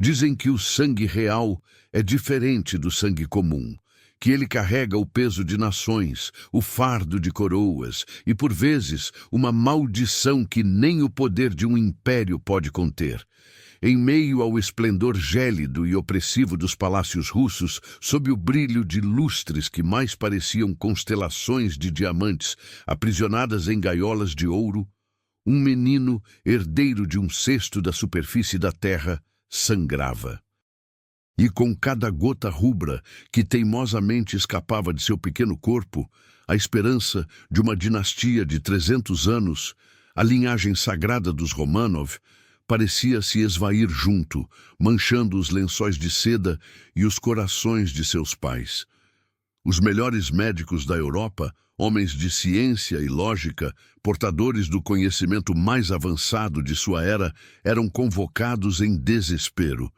Dizem que o sangue real é diferente do sangue comum, que ele carrega o peso de nações, o fardo de coroas e, por vezes, uma maldição que nem o poder de um império pode conter. Em meio ao esplendor gélido e opressivo dos palácios russos, sob o brilho de lustres que mais pareciam constelações de diamantes aprisionadas em gaiolas de ouro, um menino, herdeiro de um cesto da superfície da terra, sangrava. E com cada gota rubra que teimosamente escapava de seu pequeno corpo, a esperança de uma dinastia de 300 anos, a linhagem sagrada dos Romanov, parecia se esvair junto, manchando os lençóis de seda e os corações de seus pais. Os melhores médicos da Europa, homens de ciência e lógica, portadores do conhecimento mais avançado de sua era, eram convocados em desespero.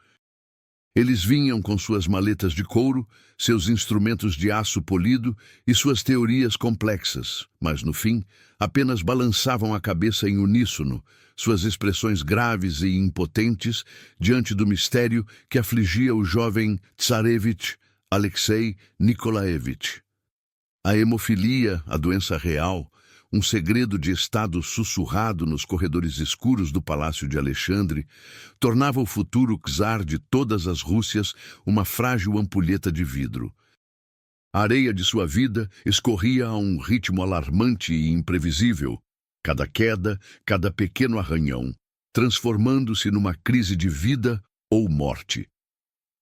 Eles vinham com suas maletas de couro, seus instrumentos de aço polido e suas teorias complexas, mas, no fim, apenas balançavam a cabeça em uníssono, suas expressões graves e impotentes diante do mistério que afligia o jovem Tsarevich Alexei Nikolaevich. A hemofilia, a doença real, um segredo de estado sussurrado nos corredores escuros do Palácio de Alexandre, tornava o futuro czar de todas as Rússias uma frágil ampulheta de vidro. A areia de sua vida escorria a um ritmo alarmante e imprevisível, cada queda, cada pequeno arranhão, transformando-se numa crise de vida ou morte.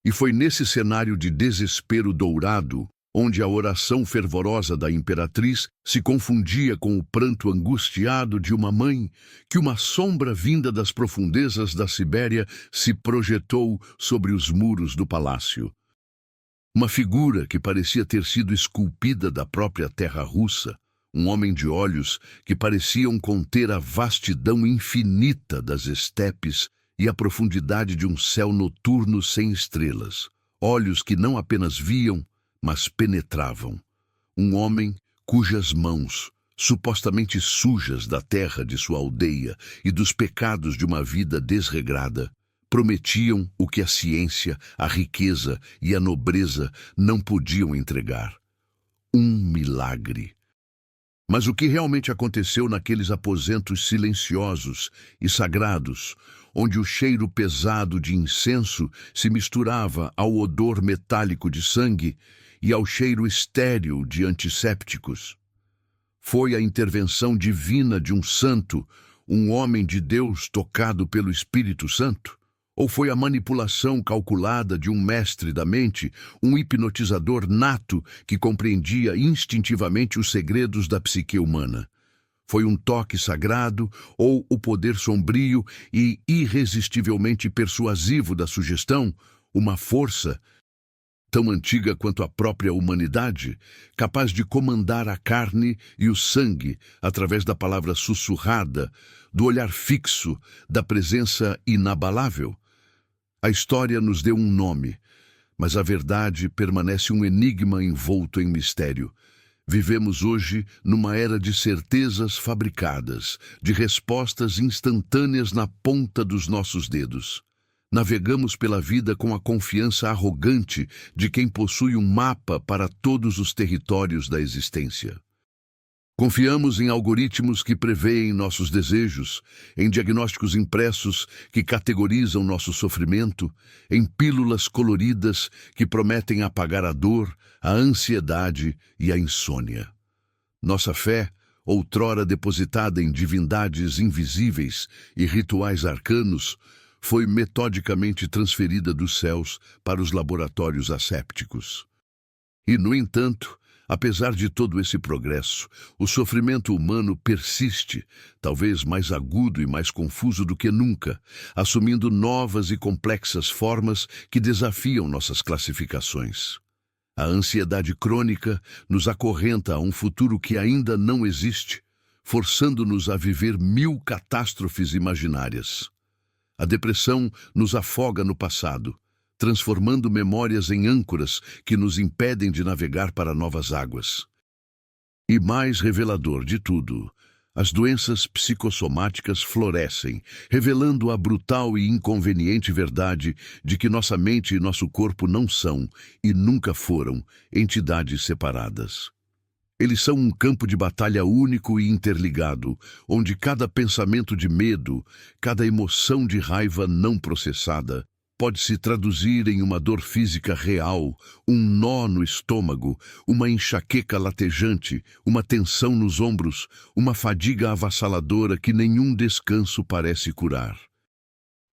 E foi nesse cenário de desespero dourado, onde a oração fervorosa da imperatriz se confundia com o pranto angustiado de uma mãe, que uma sombra vinda das profundezas da Sibéria se projetou sobre os muros do palácio. Uma figura que parecia ter sido esculpida da própria terra russa, um homem de olhos que pareciam conter a vastidão infinita das estepes e a profundidade de um céu noturno sem estrelas. Olhos que não apenas viam, mas penetravam. Um homem cujas mãos, supostamente sujas da terra de sua aldeia e dos pecados de uma vida desregrada, prometiam o que a ciência, a riqueza e a nobreza não podiam entregar. Um milagre. Mas o que realmente aconteceu naqueles aposentos silenciosos e sagrados, onde o cheiro pesado de incenso se misturava ao odor metálico de sangue e ao cheiro estéril de antissépticos? Foi a intervenção divina de um santo, um homem de Deus tocado pelo Espírito Santo? Ou foi a manipulação calculada de um mestre da mente, um hipnotizador nato que compreendia instintivamente os segredos da psique humana? Foi um toque sagrado ou o poder sombrio e irresistivelmente persuasivo da sugestão, uma força tão antiga quanto a própria humanidade, capaz de comandar a carne e o sangue através da palavra sussurrada, do olhar fixo, da presença inabalável? A história nos deu um nome, mas a verdade permanece um enigma envolto em mistério. Vivemos hoje numa era de certezas fabricadas, de respostas instantâneas na ponta dos nossos dedos. Navegamos pela vida com a confiança arrogante de quem possui um mapa para todos os territórios da existência. Confiamos em algoritmos que preveem nossos desejos, em diagnósticos impressos que categorizam nosso sofrimento, em pílulas coloridas que prometem apagar a dor, a ansiedade e a insônia. Nossa fé, outrora depositada em divindades invisíveis e rituais arcanos, foi metodicamente transferida dos céus para os laboratórios assépticos. E, no entanto, apesar de todo esse progresso, o sofrimento humano persiste, talvez mais agudo e mais confuso do que nunca, assumindo novas e complexas formas que desafiam nossas classificações. A ansiedade crônica nos acorrenta a um futuro que ainda não existe, forçando-nos a viver 1000 catástrofes imaginárias. A depressão nos afoga no passado, transformando memórias em âncoras que nos impedem de navegar para novas águas. E mais revelador de tudo, As doenças psicossomáticas florescem, revelando a brutal e inconveniente verdade de que nossa mente e nosso corpo não são, e nunca foram, entidades separadas. Eles são um campo de batalha único e interligado, onde cada pensamento de medo, cada emoção de raiva não processada, pode se traduzir em uma dor física real, um nó no estômago, uma enxaqueca latejante, uma tensão nos ombros, uma fadiga avassaladora que nenhum descanso parece curar.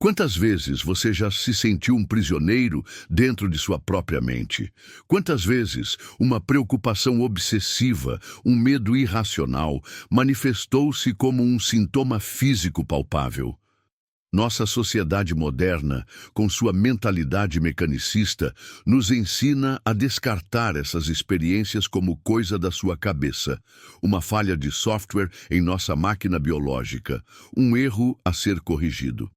Quantas vezes você já se sentiu um prisioneiro dentro de sua própria mente? Quantas vezes uma preocupação obsessiva, um medo irracional, manifestou-se como um sintoma físico palpável? Nossa sociedade moderna, com sua mentalidade mecanicista, nos ensina a descartar essas experiências como coisa da sua cabeça, uma falha de software em nossa máquina biológica, um erro a ser corrigido.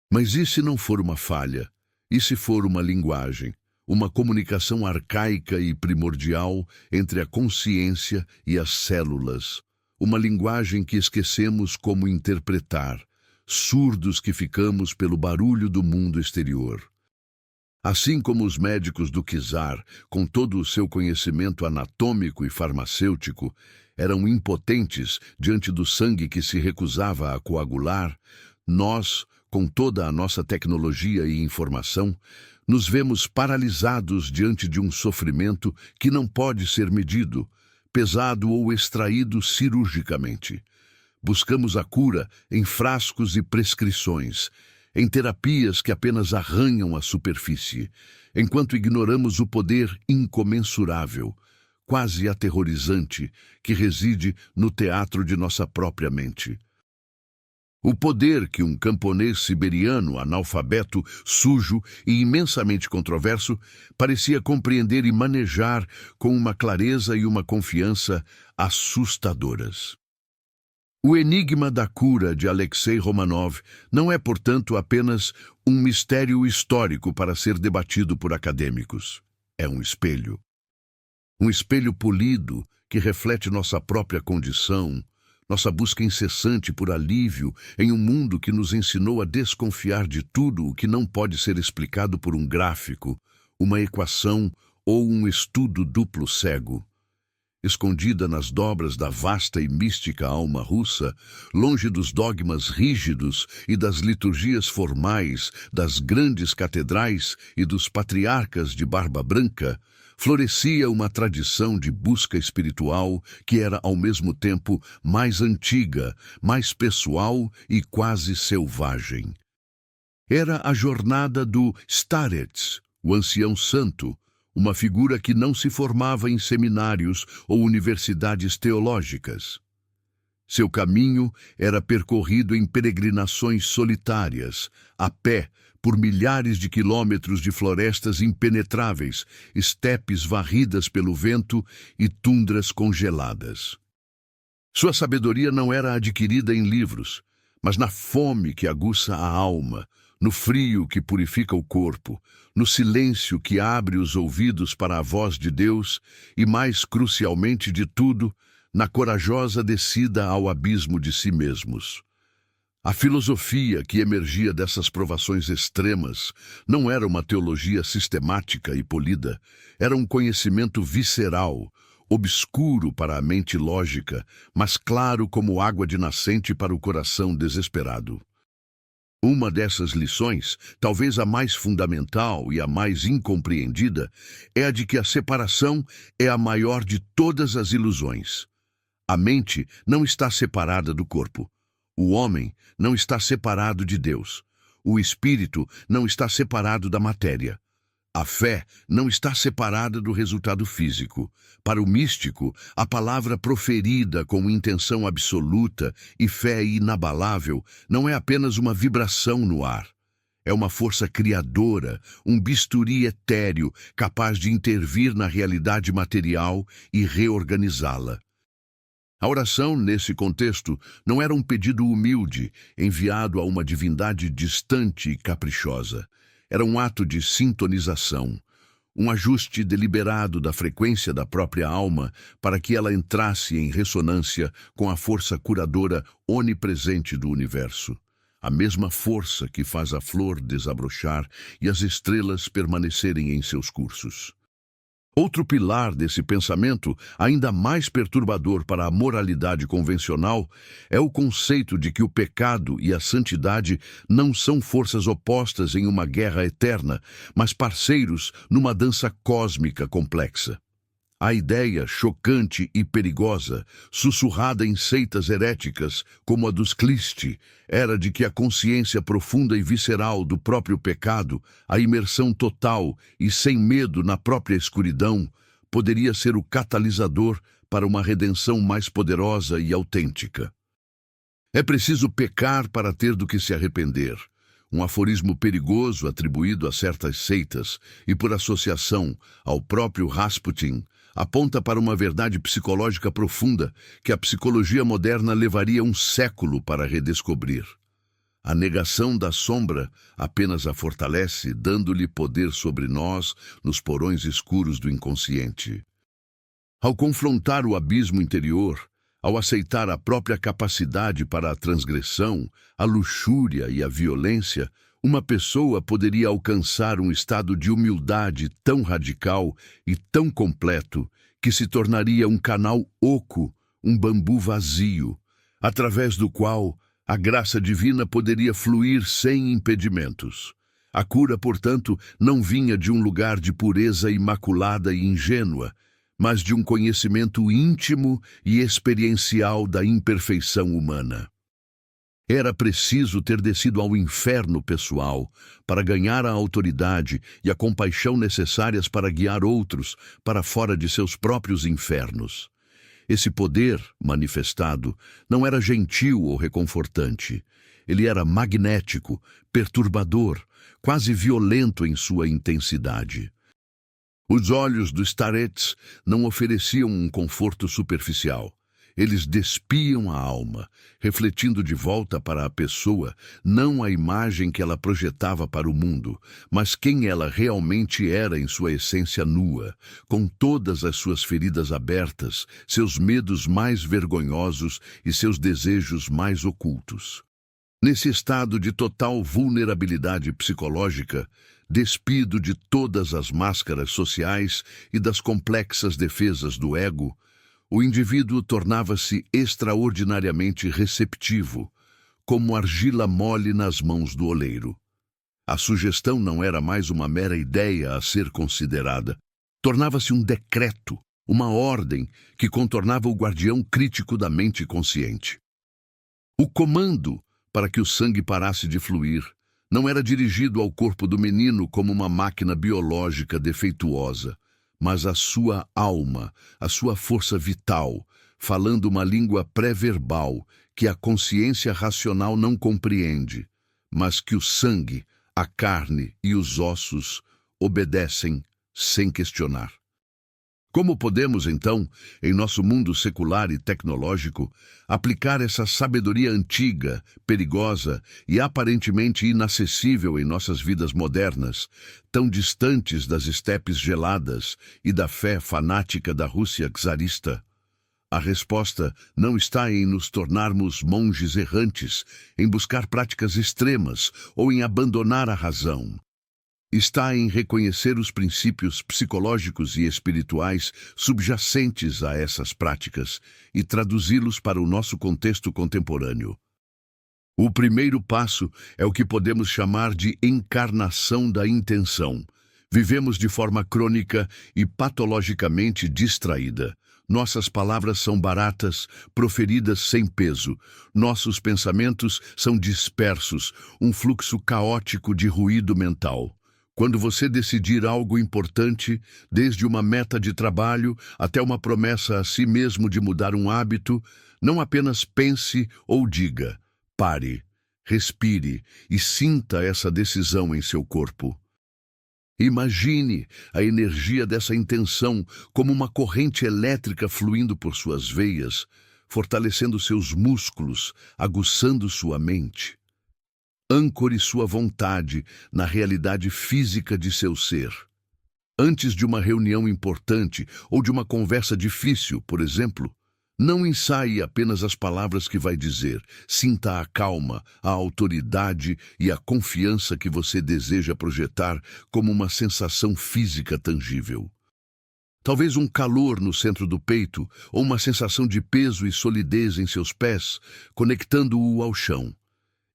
Mas e se não for uma falha? E se for uma linguagem, uma comunicação arcaica e primordial entre a consciência e as células, uma linguagem que esquecemos como interpretar, surdos que ficamos pelo barulho do mundo exterior? Assim como os médicos do Kizar, com todo o seu conhecimento anatômico e farmacêutico, eram impotentes diante do sangue que se recusava a coagular, nós, com toda a nossa tecnologia e informação, nos vemos paralisados diante de um sofrimento que não pode ser medido, pesado ou extraído cirurgicamente. Buscamos a cura em frascos e prescrições, em terapias que apenas arranham a superfície, enquanto ignoramos o poder incomensurável, quase aterrorizante, que reside no teatro de nossa própria mente. O poder que um camponês siberiano, analfabeto, sujo e imensamente controverso, parecia compreender e manejar com uma clareza e uma confiança assustadoras. O enigma da cura de Alexei Romanov não é, portanto, apenas um mistério histórico para ser debatido por acadêmicos. É um espelho. Um espelho polido que reflete nossa própria condição, nossa busca incessante por alívio em um mundo que nos ensinou a desconfiar de tudo o que não pode ser explicado por um gráfico, uma equação ou um estudo duplo cego. Escondida nas dobras da vasta e mística alma russa, longe dos dogmas rígidos e das liturgias formais, das grandes catedrais e dos patriarcas de barba branca, florescia uma tradição de busca espiritual que era ao mesmo tempo mais antiga, mais pessoal e quase selvagem. Era a jornada do Starets, o ancião santo, uma figura que não se formava em seminários ou universidades teológicas. Seu caminho era percorrido em peregrinações solitárias, a pé, por milhares de quilômetros de florestas impenetráveis, estepes varridas pelo vento e tundras congeladas. Sua sabedoria não era adquirida em livros, mas na fome que aguça a alma, no frio que purifica o corpo, no silêncio que abre os ouvidos para a voz de Deus e, mais crucialmente de tudo, na corajosa descida ao abismo de si mesmos. A filosofia que emergia dessas provações extremas não era uma teologia sistemática e polida, era um conhecimento visceral, obscuro para a mente lógica, mas claro como água de nascente para o coração desesperado. Uma dessas lições, talvez a mais fundamental e a mais incompreendida, é a de que a separação é a maior de todas as ilusões. A mente não está separada do corpo. O homem não está separado de Deus. O espírito não está separado da matéria. A fé não está separada do resultado físico. Para o místico, a palavra proferida com intenção absoluta e fé inabalável não é apenas uma vibração no ar. É uma força criadora, um bisturi etéreo capaz de intervir na realidade material e reorganizá-la. A oração, nesse contexto, não era um pedido humilde, enviado a uma divindade distante e caprichosa. Era um ato de sintonização, um ajuste deliberado da frequência da própria alma para que ela entrasse em ressonância com a força curadora onipresente do universo. A mesma força que faz a flor desabrochar e as estrelas permanecerem em seus cursos. Outro pilar desse pensamento, ainda mais perturbador para a moralidade convencional, é o conceito de que o pecado e a santidade não são forças opostas em uma guerra eterna, mas parceiros numa dança cósmica complexa. A ideia chocante e perigosa, sussurrada em seitas heréticas como a dos Cliste, era de que a consciência profunda e visceral do próprio pecado, a imersão total e sem medo na própria escuridão, poderia ser o catalisador para uma redenção mais poderosa e autêntica. É preciso pecar para ter do que se arrepender. Um aforismo perigoso atribuído a certas seitas e, por associação, ao próprio Rasputin, aponta para uma verdade psicológica profunda que a psicologia moderna levaria um século para redescobrir. A negação da sombra apenas a fortalece, dando-lhe poder sobre nós nos porões escuros do inconsciente. Ao confrontar o abismo interior, ao aceitar a própria capacidade para a transgressão, a luxúria e a violência, uma pessoa poderia alcançar um estado de humildade tão radical e tão completo que se tornaria um canal oco, um bambu vazio, através do qual a graça divina poderia fluir sem impedimentos. A cura, portanto, não vinha de um lugar de pureza imaculada e ingênua, mas de um conhecimento íntimo e experiencial da imperfeição humana. Era preciso ter descido ao inferno pessoal para ganhar a autoridade e a compaixão necessárias para guiar outros para fora de seus próprios infernos. Esse poder, manifestado, não era gentil ou reconfortante. Ele era magnético, perturbador, quase violento em sua intensidade. Os olhos dos starets não ofereciam um conforto superficial. Eles despiam a alma, refletindo de volta para a pessoa não a imagem que ela projetava para o mundo, mas quem ela realmente era em sua essência nua, com todas as suas feridas abertas, seus medos mais vergonhosos e seus desejos mais ocultos. Nesse estado de total vulnerabilidade psicológica, despido de todas as máscaras sociais e das complexas defesas do ego, o indivíduo tornava-se extraordinariamente receptivo, como argila mole nas mãos do oleiro. A sugestão não era mais uma mera ideia a ser considerada. Tornava-se um decreto, uma ordem que contornava o guardião crítico da mente consciente. O comando para que o sangue parasse de fluir não era dirigido ao corpo do menino como uma máquina biológica defeituosa, mas à sua alma, à sua força vital, falando uma língua pré-verbal que a consciência racional não compreende, mas que o sangue, a carne e os ossos obedecem sem questionar. Como podemos, então, em nosso mundo secular e tecnológico, aplicar essa sabedoria antiga, perigosa e aparentemente inacessível em nossas vidas modernas, tão distantes das estepes geladas e da fé fanática da Rússia czarista? A resposta não está em nos tornarmos monges errantes, em buscar práticas extremas ou em abandonar a razão. Está em reconhecer os princípios psicológicos e espirituais subjacentes a essas práticas e traduzi-los para o nosso contexto contemporâneo. O primeiro passo é o que podemos chamar de encarnação da intenção. Vivemos de forma crônica e patologicamente distraída. Nossas palavras são baratas, proferidas sem peso. Nossos pensamentos são dispersos, um fluxo caótico de ruído mental. Quando você decidir algo importante, desde uma meta de trabalho até uma promessa a si mesmo de mudar um hábito, não apenas pense ou diga, pare, respire e sinta essa decisão em seu corpo. Imagine a energia dessa intenção como uma corrente elétrica fluindo por suas veias, fortalecendo seus músculos, aguçando sua mente. Ancore sua vontade na realidade física de seu ser. Antes de uma reunião importante ou de uma conversa difícil, por exemplo, não ensaie apenas as palavras que vai dizer. Sinta a calma, a autoridade e a confiança que você deseja projetar como uma sensação física tangível. Talvez um calor no centro do peito ou uma sensação de peso e solidez em seus pés, conectando-o ao chão.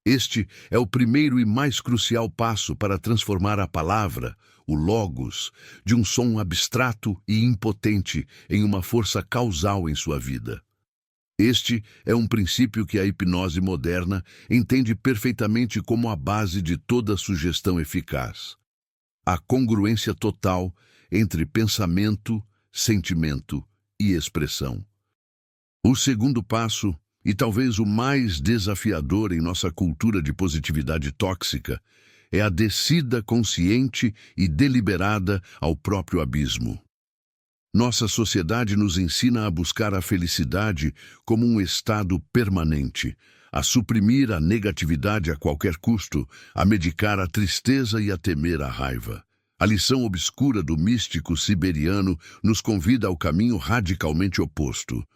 Este é o primeiro e mais crucial passo para transformar a palavra, o logos, de um som abstrato e impotente em uma força causal em sua vida. Este é um princípio que a hipnose moderna entende perfeitamente como a base de toda sugestão eficaz. A congruência total entre pensamento, sentimento e expressão. O segundo passo, e talvez o mais desafiador em nossa cultura de positividade tóxica, é a descida consciente e deliberada ao próprio abismo. Nossa sociedade nos ensina a buscar a felicidade como um estado permanente, a suprimir a negatividade a qualquer custo, a medicar a tristeza e a temer a raiva. A lição obscura do místico siberiano nos convida ao caminho radicalmente oposto.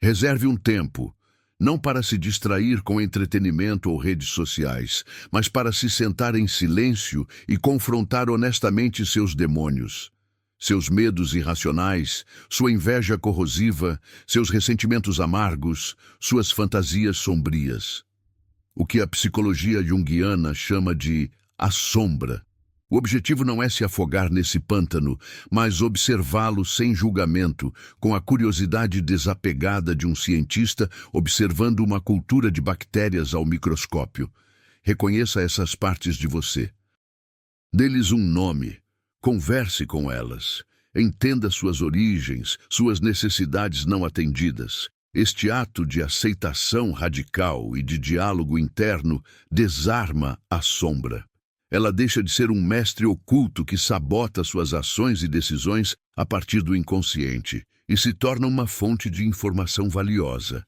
Reserve um tempo, não para se distrair com entretenimento ou redes sociais, mas para se sentar em silêncio e confrontar honestamente seus demônios, seus medos irracionais, sua inveja corrosiva, seus ressentimentos amargos, suas fantasias sombrias. O que a psicologia junguiana chama de a sombra. O objetivo não é se afogar nesse pântano, mas observá-lo sem julgamento, com a curiosidade desapegada de um cientista observando uma cultura de bactérias ao microscópio. Reconheça essas partes de você. Dê-lhes um nome. Converse com elas. Entenda suas origens, suas necessidades não atendidas. Este ato de aceitação radical e de diálogo interno desarma a sombra. Ela deixa de ser um mestre oculto que sabota suas ações e decisões a partir do inconsciente e se torna uma fonte de informação valiosa,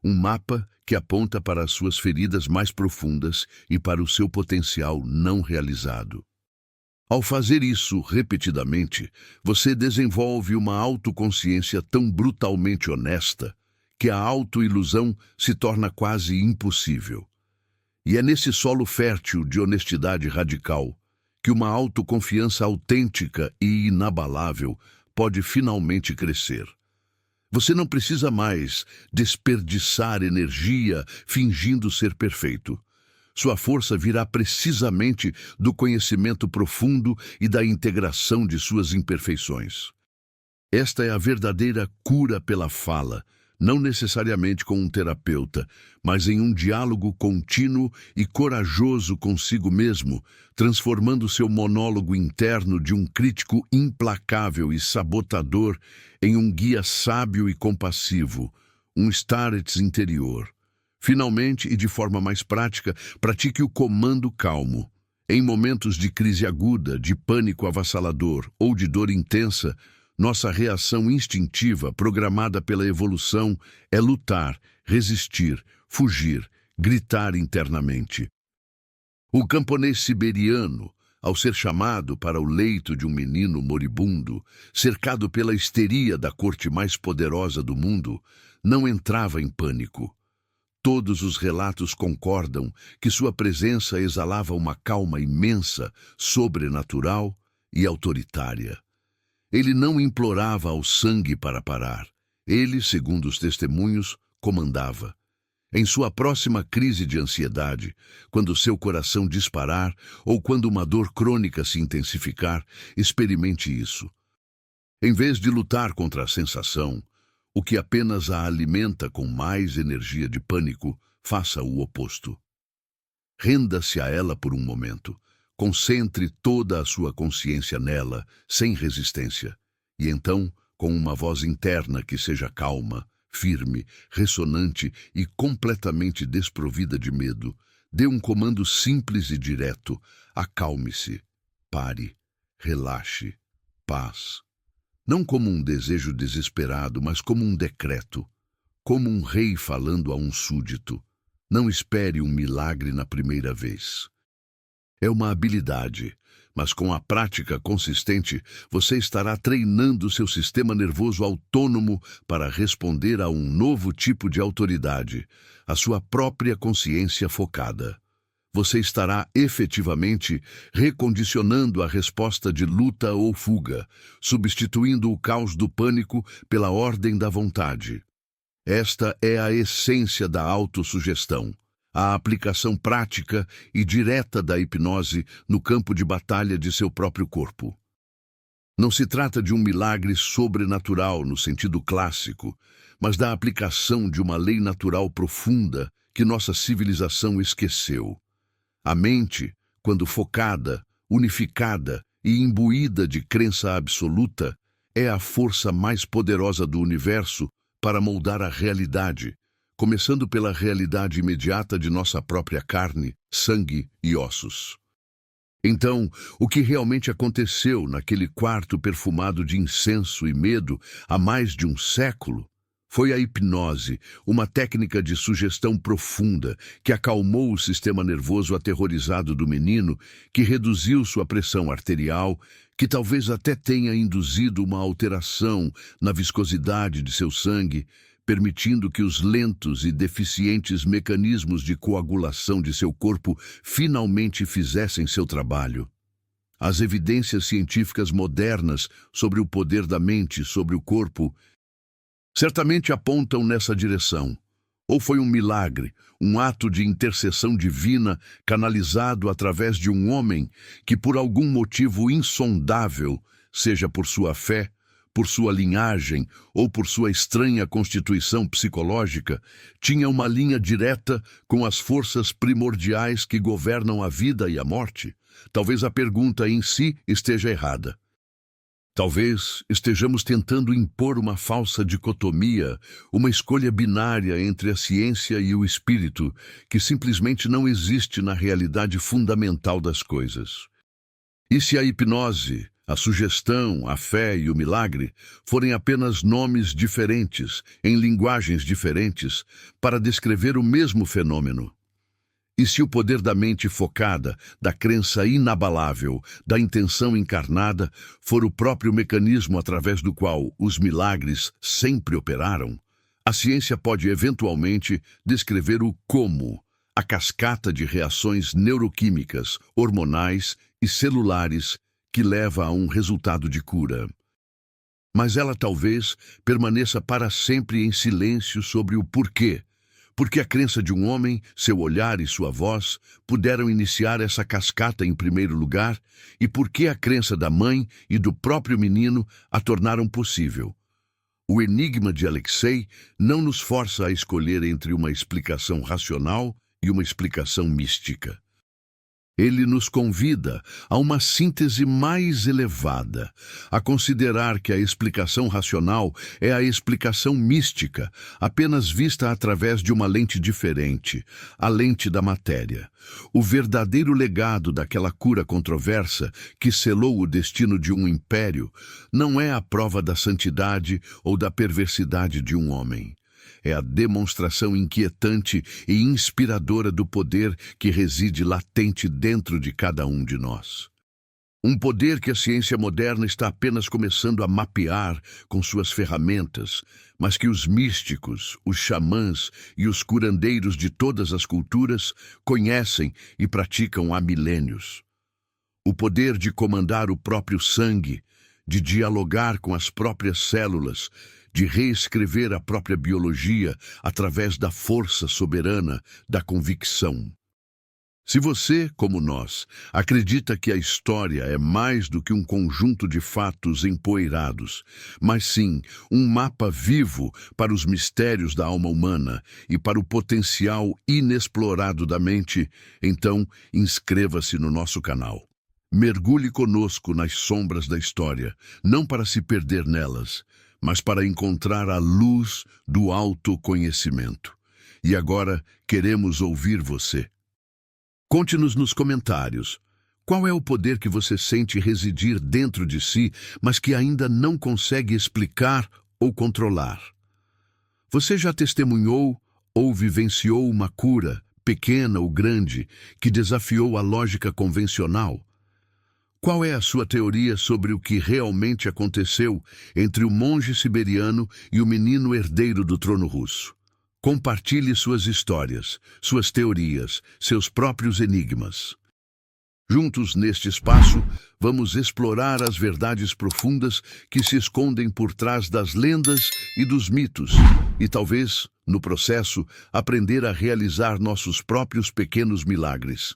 um mapa que aponta para as suas feridas mais profundas e para o seu potencial não realizado. Ao fazer isso repetidamente, você desenvolve uma autoconsciência tão brutalmente honesta que a autoilusão se torna quase impossível. E é nesse solo fértil de honestidade radical que uma autoconfiança autêntica e inabalável pode finalmente crescer. Você não precisa mais desperdiçar energia fingindo ser perfeito. Sua força virá precisamente do conhecimento profundo e da integração de suas imperfeições. Esta é a verdadeira cura pela fala, não necessariamente com um terapeuta, mas em um diálogo contínuo e corajoso consigo mesmo, transformando seu monólogo interno de um crítico implacável e sabotador em um guia sábio e compassivo, um starets interior. Finalmente, e de forma mais prática, pratique o comando calmo. Em momentos de crise aguda, de pânico avassalador ou de dor intensa, nossa reação instintiva, programada pela evolução, é lutar, resistir, fugir, gritar internamente. O camponês siberiano, ao ser chamado para o leito de um menino moribundo, cercado pela histeria da corte mais poderosa do mundo, não entrava em pânico. Todos os relatos concordam que sua presença exalava uma calma imensa, sobrenatural e autoritária. Ele não implorava ao sangue para parar. Ele, segundo os testemunhos, comandava. Em sua próxima crise de ansiedade, quando seu coração disparar ou quando uma dor crônica se intensificar, experimente isso. Em vez de lutar contra a sensação, o que apenas a alimenta com mais energia de pânico, faça o oposto. Renda-se a ela por um momento. Concentre toda a sua consciência nela, sem resistência. E então, com uma voz interna que seja calma, firme, ressonante e completamente desprovida de medo, dê um comando simples e direto. Acalme-se, pare, relaxe, paz. Não como um desejo desesperado, mas como um decreto. Como um rei falando a um súdito. Não espere um milagre na primeira vez. É uma habilidade, Mas com a prática consistente, você estará treinando seu sistema nervoso autônomo para responder a um novo tipo de autoridade, a sua própria consciência focada. Você estará efetivamente recondicionando a resposta de luta ou fuga, substituindo o caos do pânico pela ordem da vontade. Esta é a essência da autossugestão, a aplicação prática e direta da hipnose no campo de batalha de seu próprio corpo. Não se trata de um milagre sobrenatural no sentido clássico, mas da aplicação de uma lei natural profunda que nossa civilização esqueceu. A mente, quando focada, unificada e imbuída de crença absoluta, é a força mais poderosa do universo para moldar a realidade, começando pela realidade imediata de nossa própria carne, sangue e ossos. Então, o que realmente aconteceu naquele quarto perfumado de incenso e medo há mais de um século foi a hipnose, uma técnica de sugestão profunda que acalmou o sistema nervoso aterrorizado do menino, que reduziu sua pressão arterial, que talvez até tenha induzido uma alteração na viscosidade de seu sangue, permitindo que os lentos e deficientes mecanismos de coagulação de seu corpo finalmente fizessem seu trabalho. As evidências científicas modernas sobre o poder da mente sobre o corpo certamente apontam nessa direção. Ou foi um milagre, um ato de intercessão divina canalizado através de um homem que, por algum motivo insondável, seja por sua fé, por sua linhagem ou por sua estranha constituição psicológica, tinha uma linha direta com as forças primordiais que governam a vida e a morte? Talvez a pergunta em si esteja errada. Talvez estejamos tentando impor uma falsa dicotomia, uma escolha binária entre a ciência e o espírito, que simplesmente não existe na realidade fundamental das coisas. E se a hipnose, a sugestão, a fé e o milagre forem apenas nomes diferentes, em linguagens diferentes, para descrever o mesmo fenômeno? E se o poder da mente focada, da crença inabalável, da intenção encarnada, for o próprio mecanismo através do qual os milagres sempre operaram, a ciência pode eventualmente descrever o como, a cascata de reações neuroquímicas, hormonais e celulares que leva a um resultado de cura. Mas ela talvez permaneça para sempre em silêncio sobre o porquê. Porque a crença de um homem, seu olhar e sua voz puderam iniciar essa cascata em primeiro lugar, e porque a crença da mãe e do próprio menino a tornaram possível. O enigma de Alexei não nos força a escolher entre uma explicação racional e uma explicação mística. Ele nos convida a uma síntese mais elevada, a considerar que a explicação racional é a explicação mística, apenas vista através de uma lente diferente, a lente da matéria. O verdadeiro legado daquela cura controversa que selou o destino de um império não é a prova da santidade ou da perversidade de um homem. É a demonstração inquietante e inspiradora do poder que reside latente dentro de cada um de nós. Um poder que a ciência moderna está apenas começando a mapear com suas ferramentas, mas que os místicos, os xamãs e os curandeiros de todas as culturas conhecem e praticam há milênios. O poder de comandar o próprio sangue, de dialogar com as próprias células, de reescrever a própria biologia através da força soberana da convicção. Se você, como nós, acredita que a história é mais do que um conjunto de fatos empoeirados, mas sim um mapa vivo para os mistérios da alma humana e para o potencial inexplorado da mente, então inscreva-se no nosso canal. Mergulhe conosco nas sombras da história, não para se perder nelas, mas para encontrar a luz do autoconhecimento. E agora queremos ouvir você. Conte-nos nos comentários. Qual é o poder que você sente residir dentro de si, mas que ainda não consegue explicar ou controlar? Você já testemunhou ou vivenciou uma cura, pequena ou grande, que desafiou a lógica convencional? Qual é a sua teoria sobre o que realmente aconteceu entre o monge siberiano e o menino herdeiro do trono russo? Compartilhe suas histórias, suas teorias, seus próprios enigmas. Juntos, neste espaço, vamos explorar as verdades profundas que se escondem por trás das lendas e dos mitos, e talvez, no processo, aprender a realizar nossos próprios pequenos milagres.